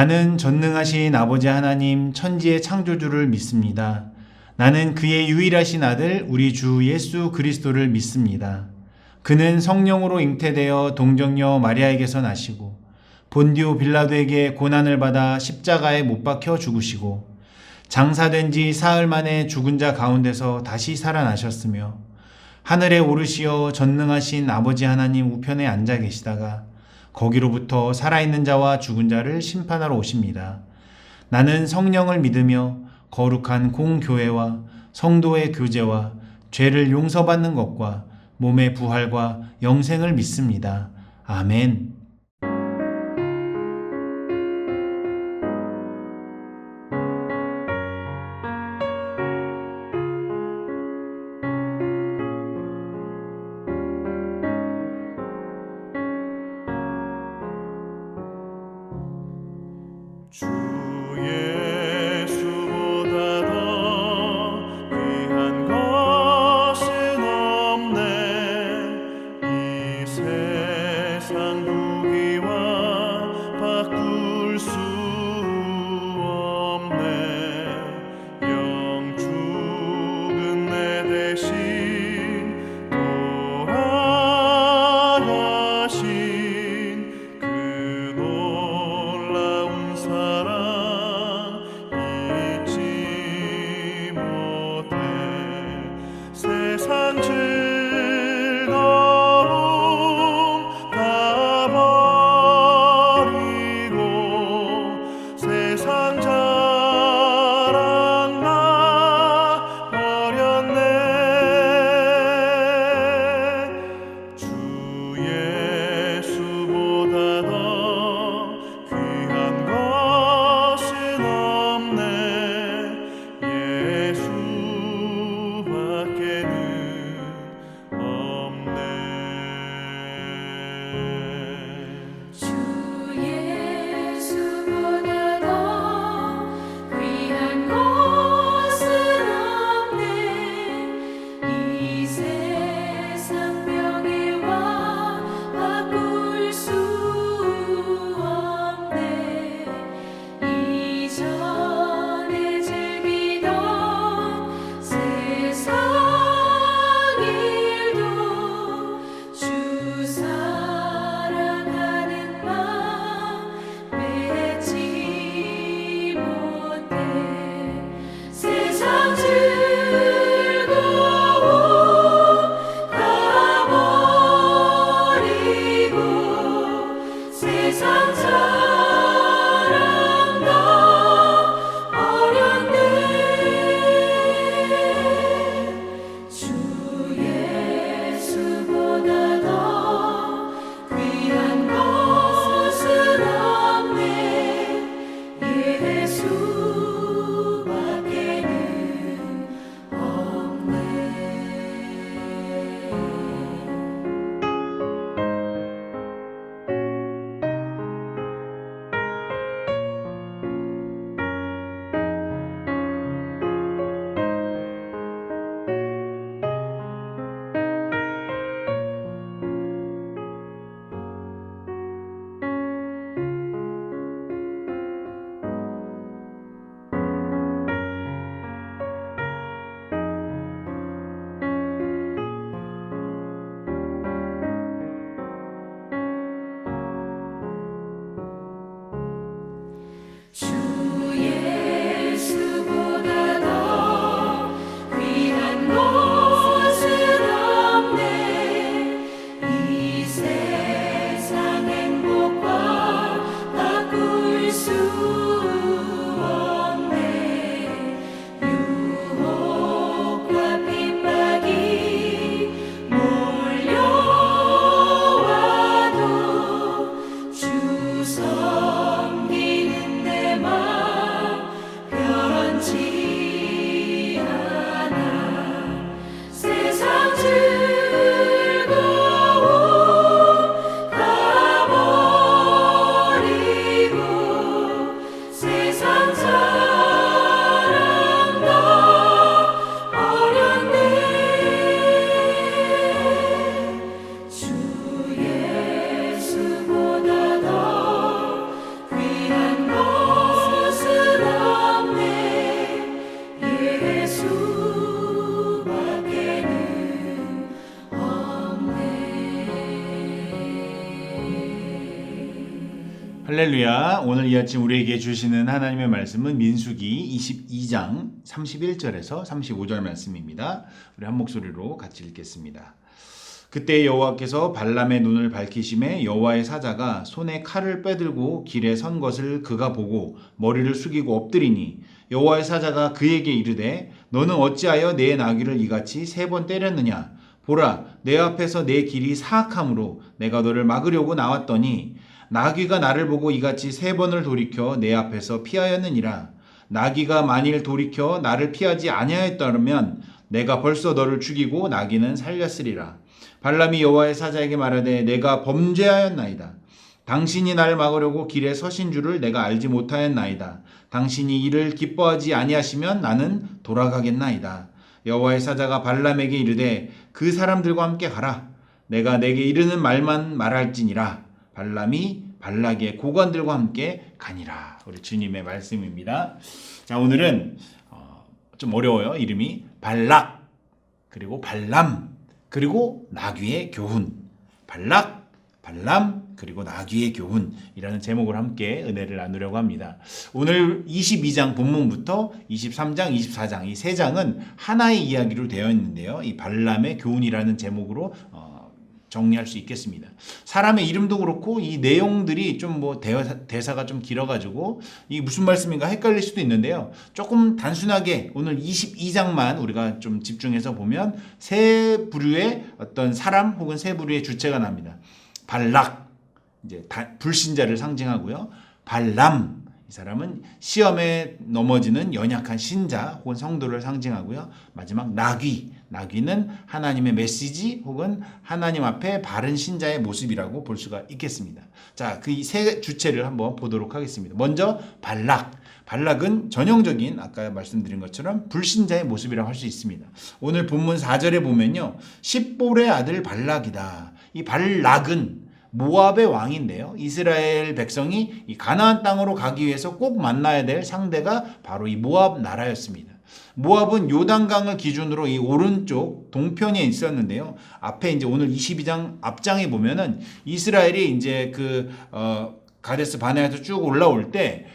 나는 전능하신 아버지 하나님 천지의 창조주를 믿습니다. 나는 그의 유일하신 아들 우리 주 예수 그리스도를 믿습니다. 그는 성령으로 잉태되어 동정녀 마리아에게서 나시고 본디오 빌라도에게 고난을 받아 십자가에 못 박혀 죽으시고 장사된 지 사흘 만에 죽은 자 가운데서 다시 살아나셨으며 하늘에 오르시어 전능하신 아버지 하나님 우편에 앉아 계시다가 거기로부터 살아있는 자와 죽은 자를 심판하러 오십니다. 나는 성령을 믿으며 거룩한 공교회와 성도의 교제와 죄를 용서받는 것과 몸의 부활과 영생을 믿습니다. 아멘. 주 예수보다 더 귀한 것은 없네. 이 세상 무기와 바꿀 수 없네. 영 죽은 내 대신 돌아가신 그 놀라운 사랑 할렐루야. 오늘 이 아침 우리에게 주시는 하나님의 말씀은 민수기 22장 31절에서 35절 말씀입니다. 우리 한 목소리로 같이 읽겠습니다. 그때 여호와께서 발람의 눈을 밝히심에 여호와의 사자가 손에 칼을 빼들고 길에 선 것을 그가 보고 머리를 숙이고 엎드리니 여호와의 사자가 그에게 이르되 너는 어찌하여 내 나귀를 이같이 3번 때렸느냐? 보라, 내 앞에서 내 길이 사악함으로 내가 너를 막으려고 나왔더니 나귀가 나를 보고 이같이 3번을 돌이켜 내 앞에서 피하였느니라. 나귀가 만일 돌이켜 나를 피하지 아니하였더라면 내가 벌써 너를 죽이고 나귀는 살렸으리라. 발람이 여호와의 사자에게 말하되 내가 범죄하였나이다. 당신이 나를 막으려고 길에 서신 줄을 내가 알지 못하였나이다. 당신이 이를 기뻐하지 아니하시면 나는 돌아가겠나이다. 여호와의 사자가 발람에게 이르되 그 사람들과 함께 가라. 내가 내게 이르는 말만 말할지니라. 발람이 발락의 고관들과 함께 가니라. 우리 주님의 말씀입니다. 자, 오늘은 좀 어려워요. 이름이 발락, 그리고 발람, 그리고 나귀의 교훈. 발락, 발람, 그리고 나귀의 교훈이라는 제목으로 함께 은혜를 나누려고 합니다. 오늘 22장 본문부터 23장, 24장 이 3장은 하나의 이야기로 되어 있는데요. 이 발람의 교훈이라는 제목으로 정리할 수 있겠습니다. 사람의 이름도 그렇고 이 내용들이 좀 뭐 대사가 좀 길어가지고 이게 무슨 말씀인가 헷갈릴 수도 있는데요. 조금 단순하게 오늘 22장만 우리가 좀 집중해서 보면 3부류의 어떤 사람 혹은 3부류의 주체가 납니다. 발락, 이제 불신자를 상징하고요. 발람, 이 사람은 시험에 넘어지는 연약한 신자 혹은 성도를 상징하고요. 마지막 나귀는 하나님의 메시지 혹은 하나님 앞에 바른 신자의 모습이라고 볼 수가 있겠습니다. 자, 그 3 주체를 한번 보도록 하겠습니다. 먼저 발락은 전형적인 아까 말씀드린 것처럼 불신자의 모습이라고 할 수 있습니다. 오늘 본문 4절에 보면요. 십볼의 아들 발락이다. 이 발락은 모압의 왕인데요. 이스라엘 백성이 이 가나안 땅으로 가기 위해서 꼭 만나야 될 상대가 바로 이 모압 나라였습니다. 모압은 요단강을 기준으로 이 오른쪽 동편에 있었는데요. 앞에 이제 오늘 22장 앞장에 보면은 이스라엘이 이제 가데스 바네아에서 쭉 올라올 때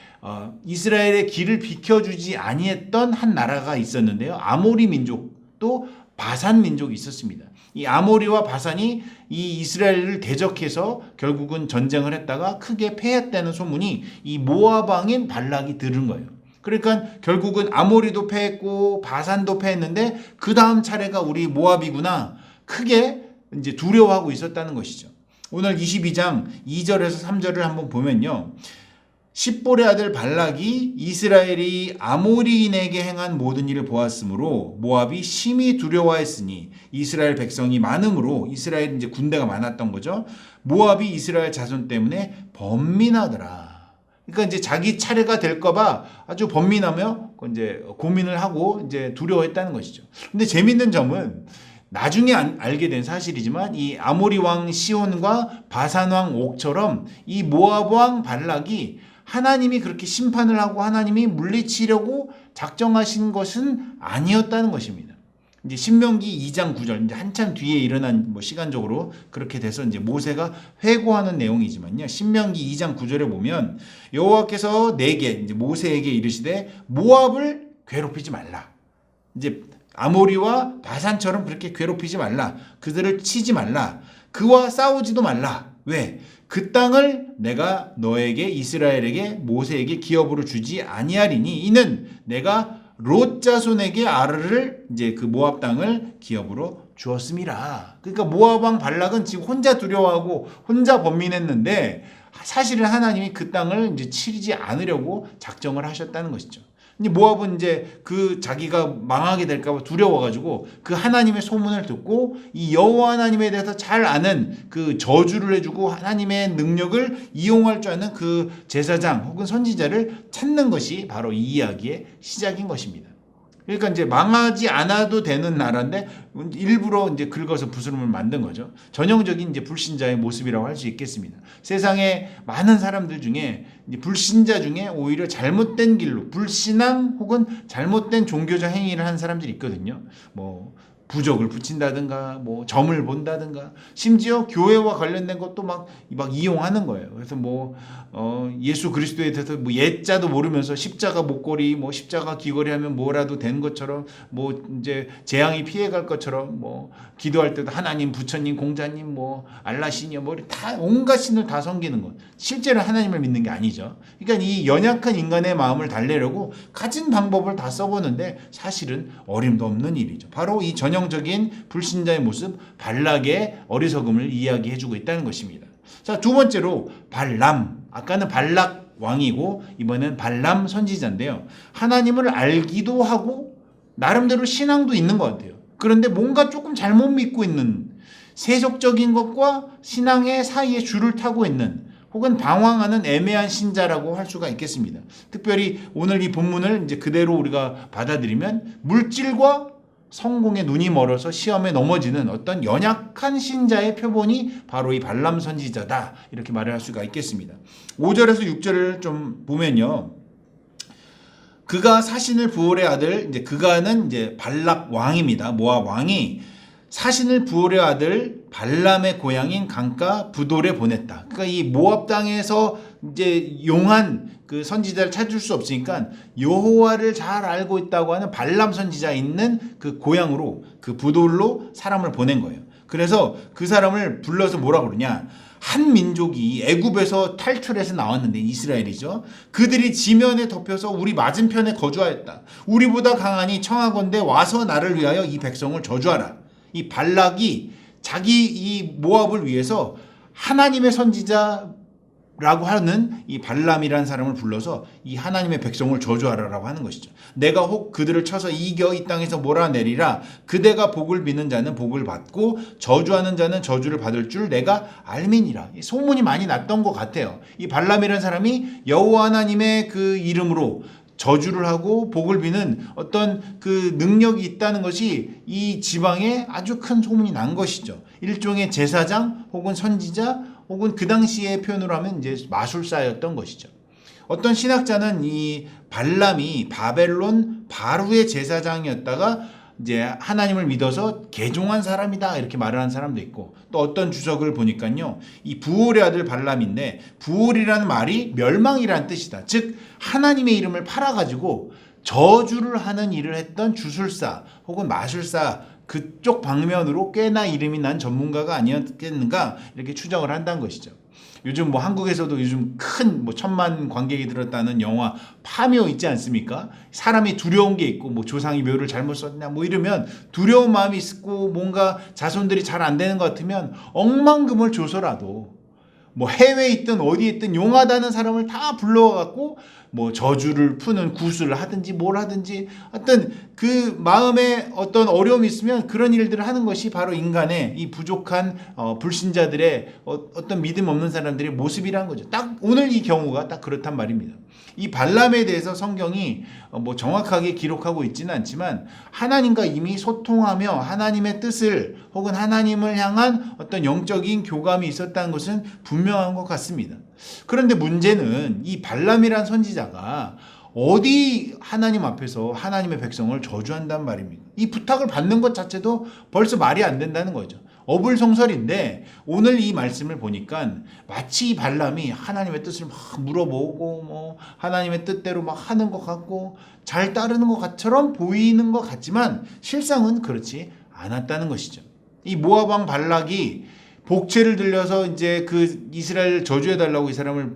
이스라엘의 길을 비켜주지 아니했던 한 나라가 있었는데요. 아모리 민족 또 바산 민족이 있었습니다. 이 아모리와 바산이 이 이스라엘을 대적해서 결국은 전쟁을 했다가 크게 패했다는 소문이 이 모압 왕인 발락이 들은 거예요. 그러니까 결국은 아모리도 패했고 바산도 패했는데 그 다음 차례가 우리 모압이구나 크게 이제 두려워하고 있었다는 것이죠. 오늘 22장 2절에서 3절을 한번 보면요. 십볼의 아들 발락이 이스라엘이 아모리인에게 행한 모든 일을 보았으므로 모압이 심히 두려워했으니 이스라엘 백성이 많으므로 이스라엘 이제 군대가 많았던 거죠. 모압이 이스라엘 자손 때문에 번민하더라. 그러니까 이제 자기 차례가 될까봐 아주 번민하며 이제 고민을 하고 이제 두려워했다는 것이죠. 근데 재밌는 점은 나중에 알게 된 사실이지만 이 아모리 왕 시온과 바산 왕 옥처럼 이 모압 왕 발락이 하나님이 그렇게 심판을 하고 하나님이 물리치려고 작정하신 것은 아니었다는 것입니다. 이제 신명기 2장 9절 이제 한참 뒤에 일어난 시간적으로 그렇게 돼서 이제 모세가 회고하는 내용이지만요. 신명기 2장 9절에 보면 여호와께서 내게 이제 모세에게 이르시되 모압을 괴롭히지 말라. 이제 아모리와 바산처럼 그렇게 괴롭히지 말라. 그들을 치지 말라. 그와 싸우지도 말라. 왜? 그 땅을 내가 너에게 이스라엘에게 모세에게 기업으로 주지 아니하리니 이는 내가 롯 자손에게 아르를 이제 그 모압 땅을 기업으로 주었음이라. 그러니까 모압 왕 발락은 지금 혼자 두려워하고 혼자 번민했는데 사실은 하나님이 그 땅을 이제 치르지 않으려고 작정을 하셨다는 것이죠. 이제 모압은 이제 그 자기가 망하게 될까봐 두려워가지고 그 하나님의 소문을 듣고 이 여호와 하나님에 대해서 잘 아는 그 저주를 해주고 하나님의 능력을 이용할 줄 아는 그 제사장 혹은 선지자를 찾는 것이 바로 이 이야기의 시작인 것입니다. 그러니까 이제 망하지 않아도 되는 나라인데 일부러 이제 긁어서 부스럼을 만든 거죠. 전형적인 이제 불신자의 모습이라고 할 수 있겠습니다. 세상에 많은 사람들 중에 이제 불신자 중에 오히려 잘못된 길로 불신앙 혹은 잘못된 종교적 행위를 한 사람들이 있거든요. 부적을 붙인다든가 뭐 점을 본다든가 심지어 교회와 관련된 것도 막 이용하는 거예요. 그래서 예수 그리스도에 대해서 예자도 모르면서 십자가 목걸이 십자가 귀걸이 하면 뭐라도 된 것처럼 이제 재앙이 피해갈 것처럼 기도할 때도 하나님, 부처님, 공자님, 알라신이요 다 온갖 신을 다 섬기는 것. 실제로 하나님을 믿는 게 아니죠. 그러니까 이 연약한 인간의 마음을 달래려고 가진 방법을 다 써보는데 사실은 어림도 없는 일이죠. 바로 이 전형적인 불신자의 모습, 발락의 어리석음을 이야기해주고 있다는 것입니다. 자, 두 번째로 발람. 아까는 발락 왕이고 이번엔 발람 선지자인데요. 하나님을 알기도 하고 나름대로 신앙도 있는 것 같아요. 그런데 뭔가 조금 잘못 믿고 있는, 세속적인 것과 신앙의 사이에 줄을 타고 있는, 혹은 방황하는 애매한 신자라고 할 수가 있겠습니다. 특별히 오늘 이 본문을 이제 그대로 우리가 받아들이면 물질과 성공에 눈이 멀어서 시험에 넘어지는 어떤 연약한 신자의 표본이 바로 이 발람 선지자다, 이렇게 말을 할 수가 있겠습니다. 5절에서 6절을 좀 보면요, 그가 사신을 부올의 아들, 그가는 발락 왕입니다. 모압 왕이 사신을 부올의 아들 발람의 고향인 강가 부돌에 보냈다. 그러니까 이 모압 땅에서 용한 그 선지자를 찾을 수 없으니까 여호와를 잘 알고 있다고 하는 발람 선지자 있는 그 고향으로, 그 부돌로 사람을 보낸 거예요. 그래서 그 사람을 불러서 뭐라 그러냐? 한 민족이 애굽에서 탈출해서 나왔는데, 이스라엘이죠. 그들이 지면에 덮여서 우리 맞은편에 거주하였다. 우리보다 강하니 청하건대 와서 나를 위하여 이 백성을 저주하라. 이 발락이 자기 이 모압을 위해서 하나님의 선지자라고 하는 이 발람이라는 사람을 불러서 이 하나님의 백성을 저주하라라고 하는 것이죠. 내가 혹 그들을 쳐서 이겨 이 땅에서 몰아내리라. 그대가 복을 비는 자는 복을 받고 저주하는 자는 저주를 받을 줄 내가 알미니라. 소문이 많이 났던 것 같아요. 이 발람이라는 사람이 여호와 하나님의 그 이름으로 저주를 하고 복을 비는 어떤 그 능력이 있다는 것이 이 지방에 아주 큰 소문이 난 것이죠. 일종의 제사장 혹은 선지자 혹은 그 당시의 표현으로 하면 마술사였던 것이죠. 어떤 신학자는 이 발람이 바벨론 바루의 제사장이었다가 하나님을 믿어서 개종한 사람이다, 이렇게 말을 하는 사람도 있고, 또 어떤 주석을 보니까요, 이 부올의 아들 발람인데, 부올이라는 말이 멸망이라는 뜻이다. 즉 하나님의 이름을 팔아가지고 저주를 하는 일을 했던 주술사 혹은 마술사, 그쪽 방면으로 꽤나 이름이 난 전문가가 아니었겠는가, 이렇게 추정을 한다는 것이죠. 요즘 한국에서도 요즘 큰 1000만 관객이 들었다는 영화 파묘 있지 않습니까? 사람이 두려운 게 있고 조상이 묘를 잘못 썼냐 이러면 두려운 마음이 있고 뭔가 자손들이 잘 안 되는 것 같으면 억만금을 줘서라도 해외에 있든 어디에 있든 용하다는 사람을 다 불러갖고 저주를 푸는 구슬을 하든지 뭘 하든지, 어떤 그 마음에 어떤 어려움이 있으면 그런 일들을 하는 것이 바로 인간의 이 부족한 불신자들의 어떤 믿음 없는 사람들의 모습이라는 거죠. 딱 오늘 이 경우가 딱 그렇단 말입니다. 이 발람에 대해서 성경이 정확하게 기록하고 있지는 않지만 하나님과 이미 소통하며 하나님의 뜻을 혹은 하나님을 향한 어떤 영적인 교감이 있었다는 것은 분명한 것 같습니다. 그런데 문제는 이 발람이란 선지자가 어디 하나님 앞에서 하나님의 백성을 저주한단 말입니까? 이 부탁을 받는 것 자체도 벌써 말이 안 된다는 거죠. 어불성설인데 오늘 이 말씀을 보니까 마치 이 발람이 하나님의 뜻을 막 물어보고 하나님의 뜻대로 막 하는 것 같고 잘 따르는 것처럼 보이는 것 같지만 실상은 그렇지 않았다는 것이죠. 이 모압 왕 발락이 복채를 들려서 그 이스라엘 저주해달라고 이 사람을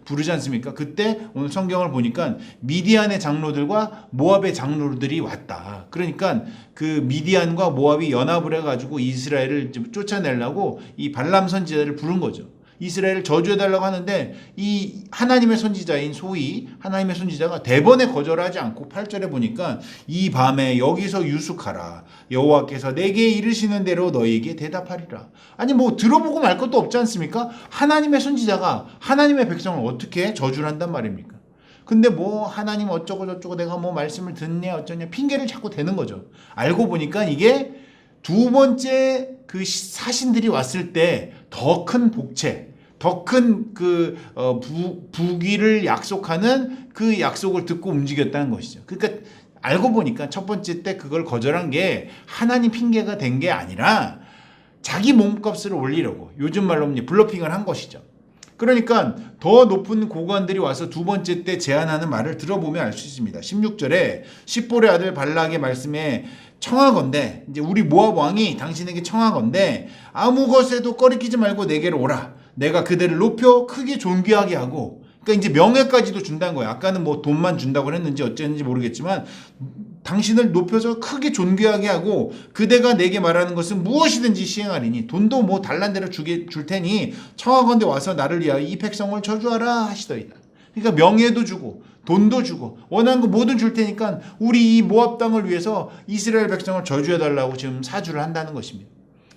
부르지 않습니까? 그때 오늘 성경을 보니까 미디안의 장로들과 모압의 장로들이 왔다. 그러니까 그 미디안과 모압이 연합을 해가지고 이스라엘을 쫓아내려고 이 발람 선지자를 부른 거죠. 이스라엘을 저주해달라고 하는데 이 하나님의 선지자인 소위 하나님의 선지자가 대번에 거절하지 않고 8절에 보니까 이 밤에 여기서 유숙하라. 여호와께서 내게 이르시는 대로 너희에게 대답하리라. 아니 들어보고 말 것도 없지 않습니까? 하나님의 선지자가 하나님의 백성을 어떻게 저주를 한단 말입니까? 근데 하나님 어쩌고 저쩌고 내가 말씀을 듣냐 어쩌냐 핑계를 자꾸 대는 거죠. 알고 보니까 이게 두 번째 그 사신들이 왔을 때 더 큰 복채, 더 큰 그 부귀를 약속하는 그 약속을 듣고 움직였다는 것이죠. 그러니까 알고 보니까 첫 번째 때 그걸 거절한 게 하나님 핑계가 된 게 아니라 자기 몸값을 올리려고 요즘 말로 블러핑을 한 것이죠. 그러니까 더 높은 고관들이 와서 두 번째 때 제안하는 말을 들어보면 알 수 있습니다. 16절에 십볼의 아들 발락의 말씀에 청하건대, 이제 우리 모압 왕이 당신에게 청하건대 아무 것에도 꺼리끼지 말고 내게로 오라. 내가 그대를 높여 크게 존귀하게 하고, 그러니까 이제 명예까지도 준다는 거예요. 아까는 뭐 돈만 준다고 했는지 어쨌는지 모르겠지만 당신을 높여서 크게 존귀하게 하고 그대가 내게 말하는 것은 무엇이든지 시행하리니 돈도 뭐 달란 대로 줄 테니 청하건대 와서 나를 위하여 이 백성을 저주하라 하시더이다. 그러니까 명예도 주고 돈도 주고 원하는 거 뭐든 줄 테니까 우리 이 모압 땅을 위해서 이스라엘 백성을 저주해달라고 지금 사주를 한다는 것입니다.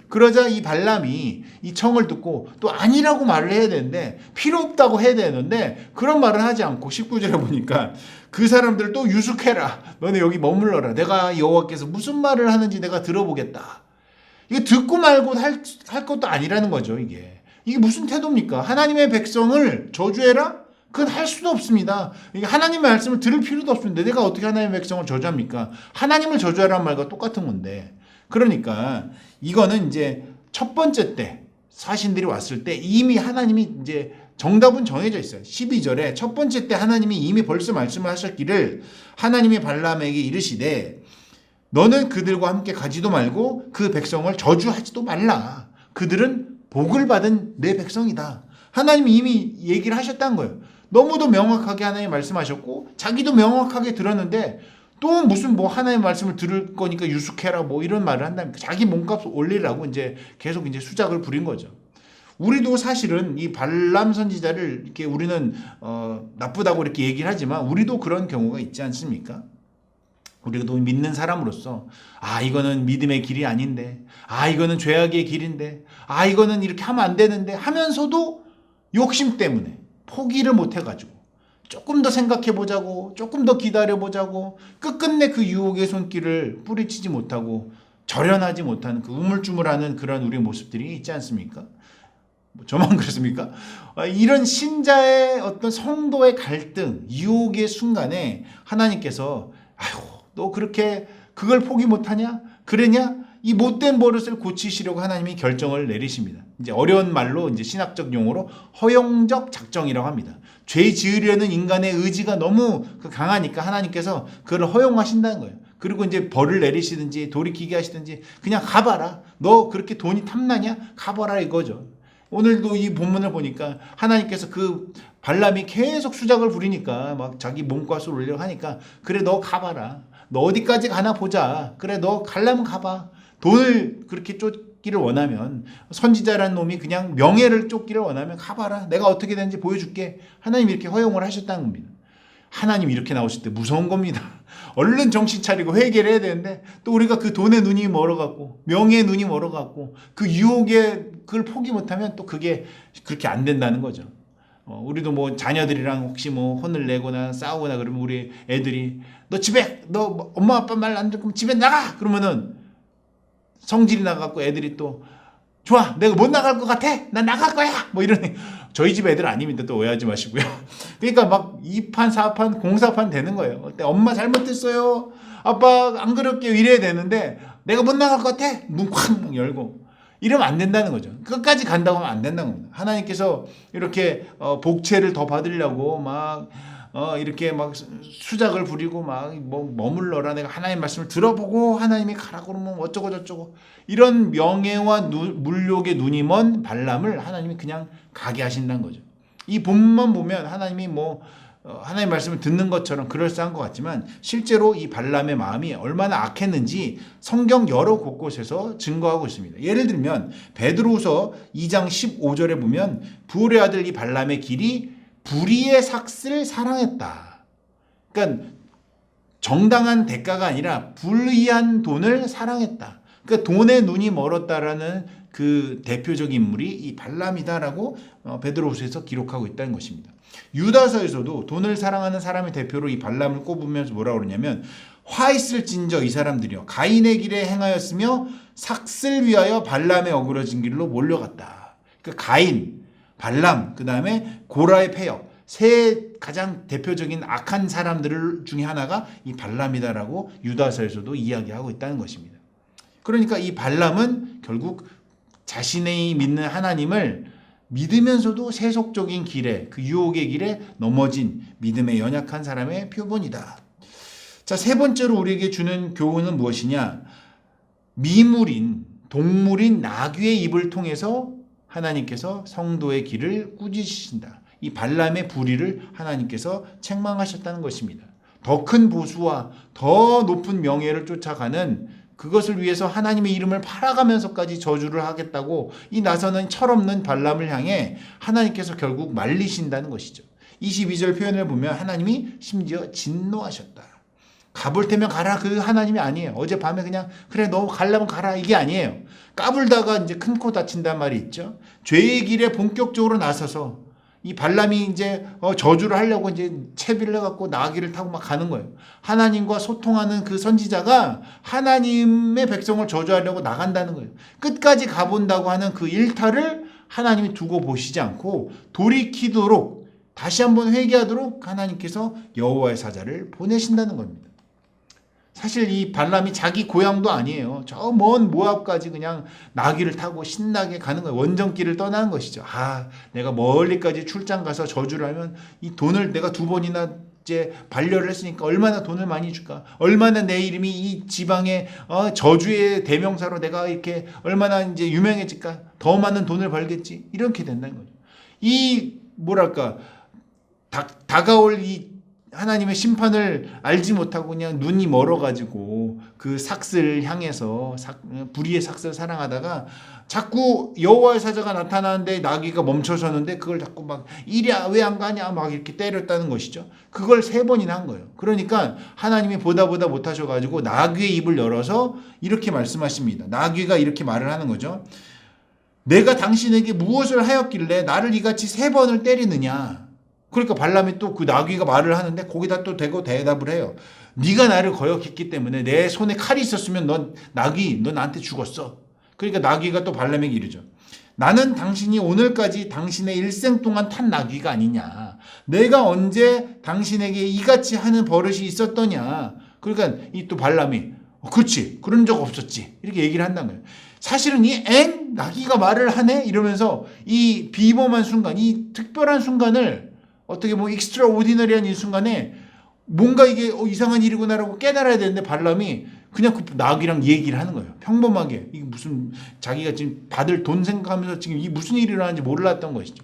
그러자 이 발람이 이 청을 듣고 또 아니라고 말을 해야 되는데 필요 없다고 해야 되는데 그런 말은 하지 않고 19절에 보니까 그 사람들 또 유숙해라. 너네 여기 머물러라. 내가 여호와께서 무슨 말을 하는지 내가 들어보겠다. 이거 듣고 말고 할 것도 아니라는 거죠. 이게 무슨 태도입니까? 하나님의 백성을 저주해라? 그건 할 수도 없습니다. 이게 하나님의 말씀을 들을 필요도 없습니다. 내가 어떻게 하나님의 백성을 저주합니까? 하나님을 저주하라는 말과 똑같은 건데. 그러니까 이거는 이제 첫 번째 때 사신들이 왔을 때 이미 하나님이 이제 정답은 정해져 있어요. 12절에 첫 번째 때 하나님이 이미 벌써 말씀을 하셨기를 하나님이 발람에게 이르시되 너는 그들과 함께 가지도 말고 그 백성을 저주하지도 말라. 그들은 복을 받은 내 백성이다. 하나님이 이미 얘기를 하셨다는 거예요. 너무도 명확하게 하나님 말씀하셨고 자기도 명확하게 들었는데 또 무슨 뭐 하나님의 말씀을 들을 거니까 유숙해라 뭐 이런 말을 한다니까. 자기 몸값 올리라고 이제 계속 이제 수작을 부린 거죠. 우리도 사실은 이 발람 선지자를 이렇게 우리는 나쁘다고 이렇게 얘기를 하지만 우리도 그런 경우가 있지 않습니까? 우리도 믿는 사람으로서 이거는 믿음의 길이 아닌데, 이거는 죄악의 길인데, 이거는 이렇게 하면 안 되는데 하면서도 욕심 때문에 포기를 못 해가지고 조금 더 생각해보자고, 조금 더 기다려보자고, 끝끝내 그 유혹의 손길을 뿌리치지 못하고 절연하지 못하는 그 우물쭈물하는 그런 우리의 모습들이 있지 않습니까? 저만 그렇습니까? 이런 신자의 어떤 성도의 갈등, 유혹의 순간에 하나님께서 너 그렇게 그걸 포기 못하냐? 그러냐? 이 못된 버릇을 고치시려고 하나님이 결정을 내리십니다. 이제 어려운 말로 이제 신학적 용어로 허용적 작정이라고 합니다. 죄 지으려는 인간의 의지가 너무 강하니까 하나님께서 그걸 허용하신다는 거예요. 그리고 이제 벌을 내리시든지 돌이키게 하시든지 그냥 가봐라. 너 그렇게 돈이 탐나냐? 가봐라 이거죠. 오늘도 이 본문을 보니까 하나님께서 그 발람이 계속 수작을 부리니까 막 자기 몸값을 올리려고 하니까 그래 너 가봐라. 너 어디까지 가나 보자. 그래 너 가려면 가봐. 돈을 그렇게 쫓기를 원하면 선지자라는 놈이 그냥 명예를 쫓기를 원하면 가봐라. 내가 어떻게 되는지 보여줄게. 하나님이 이렇게 허용을 하셨다는 겁니다. 하나님 이렇게 나오실 때 무서운 겁니다. 얼른 정신 차리고 회개를 해야 되는데 또 우리가 그 돈의 눈이 멀어갖고 명예의 눈이 멀어갖고 그 유혹에 그걸 포기 못하면 또 그게 그렇게 안 된다는 거죠. 우리도 뭐 자녀들이랑 혹시 뭐 혼을 내거나 싸우거나 그러면 우리 애들이 너 엄마 아빠 말 안 듣고 집에 나가! 그러면은 성질이 나갖고 애들이 또 좋아 내가 못 나갈 것 같아 난 나갈 거야 뭐 이러니 저희 집 애들 아닙니다. 또 오해하지 마시고요. 그러니까 막 2판 4판 공사판 되는 거예요. 엄마 잘못했어요 아빠 안 그럴게요 이래야 되는데 내가 못 나갈 것 같아 문 콱 열고 이러면 안 된다는 거죠. 끝까지 간다고 하면 안 된다는 겁니다. 하나님께서 이렇게 복채를 더 받으려고 막 이렇게 막 수작을 부리고 막 뭐 머물러라 내가 하나님 말씀을 들어보고 하나님이 가라고 그러면 어쩌고 저쩌고 이런 명예와 물욕의 눈이 먼 발람을 하나님이 그냥 가게 하신다는 거죠. 이 본문만 보면 하나님이 하나님 말씀을 듣는 것처럼 그럴싸한 것 같지만 실제로 이 발람의 마음이 얼마나 악했는지 성경 여러 곳곳에서 증거하고 있습니다. 예를 들면 베드로후서 2장 15절에 보면 부올의 아들 이 발람의 길이 불의의 삭슬을 사랑했다. 그러니까 정당한 대가가 아니라 불의한 돈을 사랑했다. 그러니까 돈에 눈이 멀었다라는 그 대표적 인물이 이 발람이다라고 베드로후서에서 기록하고 있다는 것입니다. 유다서에서도 돈을 사랑하는 사람의 대표로 이 발람을 꼽으면서 뭐라고 그러냐면 화 있을진저 이 사람들이여 가인의 길에 행하였으며 삭슬 위하여 발람의 어그러진 길로 몰려갔다. 그러니까 가인 발람, 그 다음에 고라의 폐역, 세 가장 대표적인 악한 사람들 중에 하나가 이 발람이다라고 유다서에서도 이야기하고 있다는 것입니다. 그러니까 이 발람은 결국 자신의 믿는 하나님을 믿으면서도 세속적인 길에, 그 유혹의 길에 넘어진 믿음에 연약한 사람의 표본이다. 자, 세 번째로 우리에게 주는 교훈은 무엇이냐? 미물인, 동물인 나귀의 입을 통해서 하나님께서 성도의 길을 꾸짖으신다. 이 발람의 불의를 하나님께서 책망하셨다는 것입니다. 더 큰 보수와 더 높은 명예를 쫓아가는, 그것을 위해서 하나님의 이름을 팔아가면서까지 저주를 하겠다고 이 나서는 철없는 발람을 향해 하나님께서 결국 말리신다는 것이죠. 22절 표현을 보면 하나님이 심지어 진노하셨다. 가볼 테면 가라, 그 하나님이 아니에요. 어젯밤에 그냥 그래 너 가려면 가라, 이게 아니에요. 까불다가 이제 큰 코 다친단 말이 있죠. 죄의 길에 본격적으로 나서서 이 발람이 이제 저주를 하려고 이제 채비를 해갖고 나귀를 타고 막 가는 거예요. 하나님과 소통하는 그 선지자가 하나님의 백성을 저주하려고 나간다는 거예요. 끝까지 가본다고 하는 그 일탈을 하나님이 두고 보시지 않고 돌이키도록, 다시 한번 회개하도록 하나님께서 여호와의 사자를 보내신다는 겁니다. 사실 이 발람이 자기 고향도 아니에요. 저 먼 모압까지 그냥 나귀를 타고 신나게 가는 거예요. 원정길을 떠나는 것이죠. 내가 멀리까지 출장 가서 저주를 하면 이 돈을 내가 2번이나 이제 반려를 했으니까 얼마나 돈을 많이 줄까? 얼마나 내 이름이 이 지방의 저주의 대명사로 내가 이렇게 얼마나 이제 유명해질까? 더 많은 돈을 벌겠지. 이렇게 된다는 거죠. 이 뭐랄까 다가올 이 하나님의 심판을 알지 못하고 그냥 눈이 멀어가지고 그 삭슬 향해서 불의의 삭슬 사랑하다가 자꾸 여호와의 사자가 나타나는데 나귀가 멈춰서는데 그걸 자꾸 막 이랴 왜 안 가냐 막 이렇게 때렸다는 것이죠. 그걸 3번이나 한 거예요. 그러니까 하나님이 보다 못하셔가지고 나귀의 입을 열어서 이렇게 말씀하십니다. 나귀가 이렇게 말을 하는 거죠. 내가 당신에게 무엇을 하였길래 나를 이같이 3번을 때리느냐. 그러니까 발람이 또 그 나귀가 말을 하는데 거기다 또 대고 대답을 해요. 네가 나를 거역했기 때문에 내 손에 칼이 있었으면 너 나한테 죽었어. 그러니까 나귀가 또 발람에게 이르죠. 나는 당신이 오늘까지 당신의 일생 동안 탄 나귀가 아니냐. 내가 언제 당신에게 이같이 하는 버릇이 있었더냐. 그러니까 이 또 발람이 그렇지, 그런 적 없었지, 이렇게 얘기를 한다는 거예요. 사실은 나귀가 말을 하네 이러면서 이 비범한 순간, 이 특별한 순간을 어떻게 뭐 익스트라오디너리한 이 순간에 뭔가 이게 이상한 일이구나라고 깨달아야 되는데 발람이 그냥 그 나귀랑 얘기를 하는 거예요. 평범하게. 이게 무슨 자기가 지금 받을 돈 생각하면서 지금 이 무슨 일이 일어나는지 몰랐던 것이죠.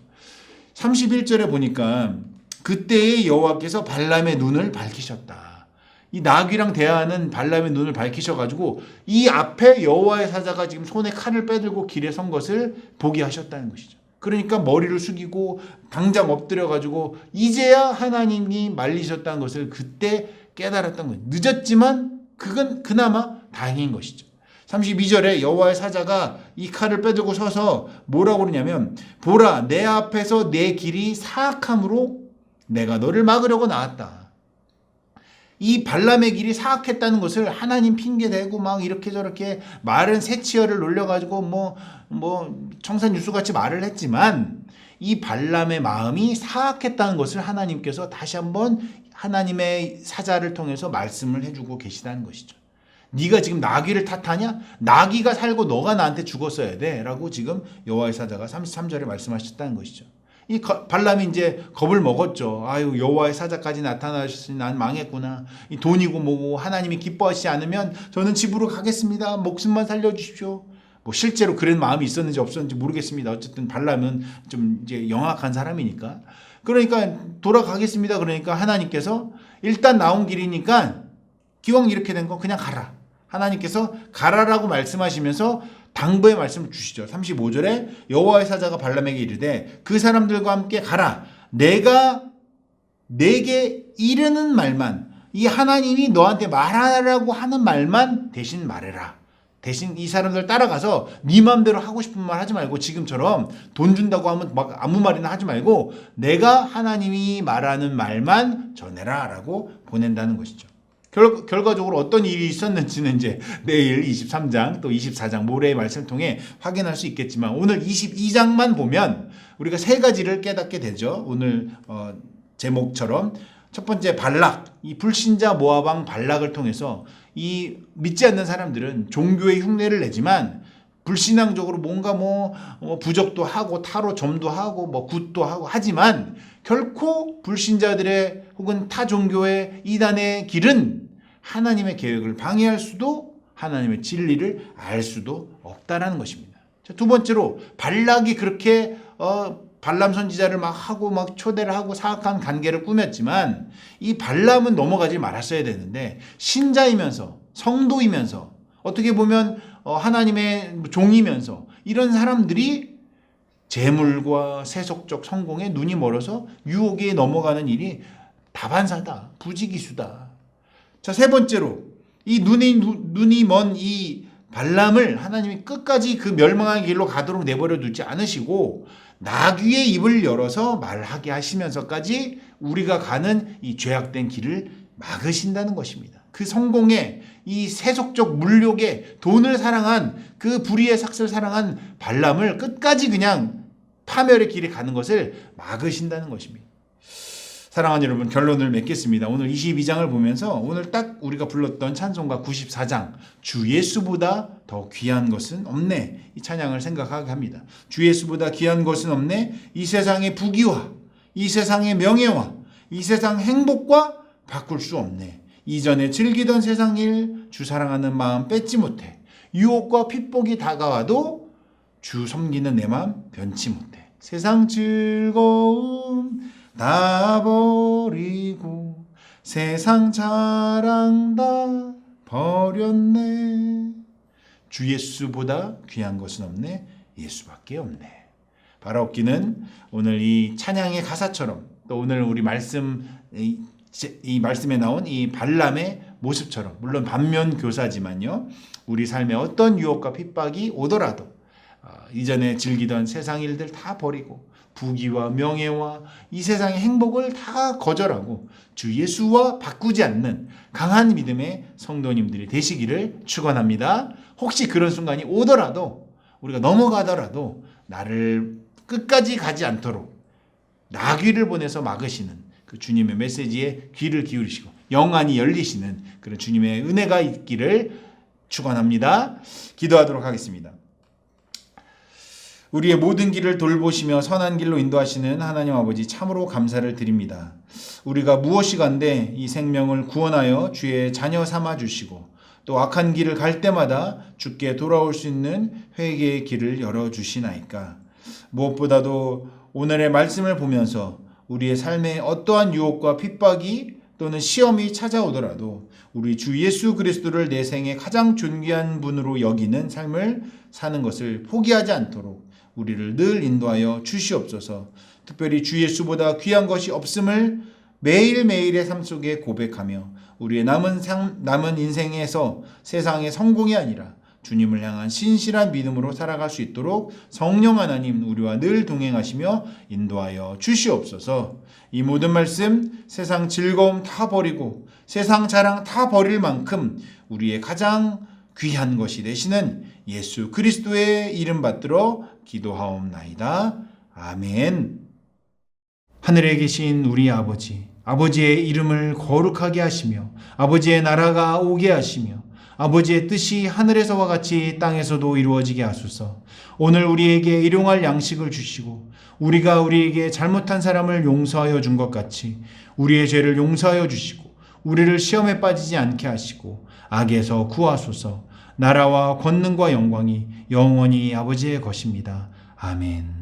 31절에 보니까 그때의 여호와께서 발람의 눈을 밝히셨다. 이 나귀랑 대화하는 발람의 눈을 밝히셔가지고 이 앞에 여호와의 사자가 지금 손에 칼을 빼들고 길에 선 것을 보게 하셨다는 것이죠. 그러니까 머리를 숙이고 당장 엎드려가지고 이제야 하나님이 말리셨다는 것을 그때 깨달았던 거예요. 늦었지만 그건 그나마 다행인 것이죠. 32절에 여호와의 사자가 이 칼을 빼들고 서서 뭐라고 그러냐면 보라 내 앞에서 내 길이 사악함으로 내가 너를 막으려고 나왔다. 이 발람의 길이 사악했다는 것을 하나님 핑계대고 막 이렇게 저렇게 말은 새치열을 놀려가지고 뭐 청산유수같이 말을 했지만 이 발람의 마음이 사악했다는 것을 하나님께서 다시 한번 하나님의 사자를 통해서 말씀을 해주고 계시다는 것이죠. 네가 지금 나귀를 탓하냐? 나귀가 살고 너가 나한테 죽었어야 돼 라고 지금 여호와의 사자가 33절에 말씀하셨다는 것이죠. 이 발람이 이제 겁을 먹었죠. 아유, 여호와의 사자까지 나타나셨으니 난 망했구나. 이 돈이고 뭐고 하나님이 기뻐하시지 않으면 저는 집으로 가겠습니다. 목숨만 살려주십시오. 뭐 실제로 그런 마음이 있었는지 없었는지 모르겠습니다. 어쨌든 발람은 좀 이제 영악한 사람이니까. 그러니까 돌아가겠습니다. 그러니까 하나님께서 일단 나온 길이니까 기왕 이렇게 된 거 그냥 가라. 하나님께서 가라라고 말씀하시면서 당부의 말씀을 주시죠. 35절에 여호와의 사자가 발람에게 이르되 그 사람들과 함께 가라. 내가 내게 이르는 말만, 이 하나님이 너한테 말하라고 하는 말만 대신 말해라. 대신 이 사람들 따라가서 네 마음대로 하고 싶은 말 하지 말고 지금처럼 돈 준다고 하면 막 아무 말이나 하지 말고 내가 하나님이 말하는 말만 전해라 라고 보낸다는 것이죠. 결과적으로 어떤 일이 있었는지는 이제 내일 23장 또 24장 모레의 말씀을 통해 확인할 수 있겠지만 오늘 22장만 보면 우리가 3가지를 깨닫게 되죠. 오늘 제목처럼 첫 번째 발락, 이 불신자 모압 왕 발락을 통해서 이 믿지 않는 사람들은 종교의 흉내를 내지만 불신앙적으로 뭔가 부적도 하고 타로 점도 하고 굿도 하고 하지만 결코 불신자들의 혹은 타 종교의 이단의 길은 하나님의 계획을 방해할 수도 하나님의 진리를 알 수도 없다라는 것입니다. 자, 두 번째로 발락이 그렇게 발람 선지자를 막 하고 막 초대를 하고 사악한 관계를 꾸몄지만 이 발람은 넘어가지 말았어야 되는데 신자이면서 성도이면서 어떻게 보면 하나님의 종이면서 이런 사람들이 재물과 세속적 성공에 눈이 멀어서 유혹에 넘어가는 일이 다반사다. 부지기수다. 자, 세 번째로 이 눈이 먼 이 발람을 하나님이 끝까지 그 멸망의 길로 가도록 내버려 두지 않으시고 나귀의 입을 열어서 말하게 하시면서까지 우리가 가는 이 죄악된 길을 막으신다는 것입니다. 그 성공에 이 세속적 물욕에 돈을 사랑한 그 불의의 삭슬 사랑한 발람을 끝까지 그냥 파멸의 길에 가는 것을 막으신다는 것입니다. 사랑하는 여러분, 결론을 맺겠습니다. 오늘 22장을 보면서 오늘 딱 우리가 불렀던 찬송가 94장 주 예수보다 더 귀한 것은 없네, 이 찬양을 생각하게 합니다. 주 예수보다 귀한 것은 없네. 이 세상의 부귀와 이 세상의 명예와 이 세상 행복과 바꿀 수 없네. 이전에 즐기던 세상 일 주 사랑하는 마음 뺏지 못해. 유혹과 핍복이 다가와도 주 섬기는 내 마음 변치 못해. 세상 즐거움 다 버리고 세상 자랑 다 버렸네. 주 예수보다 귀한 것은 없네. 예수밖에 없네. 바라옵기는 오늘 이 찬양의 가사처럼 또 오늘 우리 이 말씀에 나온 이 발람의 모습처럼, 물론 반면 교사지만요, 우리 삶에 어떤 유혹과 핍박이 오더라도 이전에 즐기던 세상 일들 다 버리고 부귀와 명예와 이 세상의 행복을 다 거절하고 주 예수와 바꾸지 않는 강한 믿음의 성도님들이 되시기를 축원합니다. 혹시 그런 순간이 오더라도, 우리가 넘어가더라도 나를 끝까지 가지 않도록 나귀를 보내서 막으시는 그 주님의 메시지에 귀를 기울이시고 영안이 열리시는 그런 주님의 은혜가 있기를 축원합니다. 기도하도록 하겠습니다. 우리의 모든 길을 돌보시며 선한 길로 인도하시는 하나님 아버지, 참으로 감사를 드립니다. 우리가 무엇이 간데 이 생명을 구원하여 주의 자녀 삼아 주시고 또 악한 길을 갈 때마다 주께 돌아올 수 있는 회개의 길을 열어주시나이까. 무엇보다도 오늘의 말씀을 보면서 우리의 삶에 어떠한 유혹과 핍박이 또는 시험이 찾아오더라도 우리 주 예수 그리스도를 내 생에 가장 존귀한 분으로 여기는 삶을 사는 것을 포기하지 않도록 우리를 늘 인도하여 주시옵소서. 특별히 주 예수보다 귀한 것이 없음을 매일매일의 삶 속에 고백하며 우리의 남은 인생에서 세상의 성공이 아니라 주님을 향한 신실한 믿음으로 살아갈 수 있도록 성령 하나님 우리와 늘 동행하시며 인도하여 주시옵소서. 이 모든 말씀, 세상 즐거움 다 버리고 세상 자랑 다 버릴 만큼 우리의 가장 귀한 것이 되시는 예수 그리스도의 이름 받들어 기도하옵나이다. 아멘. 하늘에 계신 우리 아버지, 아버지의 이름을 거룩하게 하시며 아버지의 나라가 오게 하시며 아버지의 뜻이 하늘에서와 같이 땅에서도 이루어지게 하소서. 오늘 우리에게 일용할 양식을 주시고 우리가 우리에게 잘못한 사람을 용서하여 준 것 같이 우리의 죄를 용서하여 주시고 우리를 시험에 빠지지 않게 하시고 악에서 구하소서. 나라와 권능과 영광이 영원히 아버지의 것입니다. 아멘.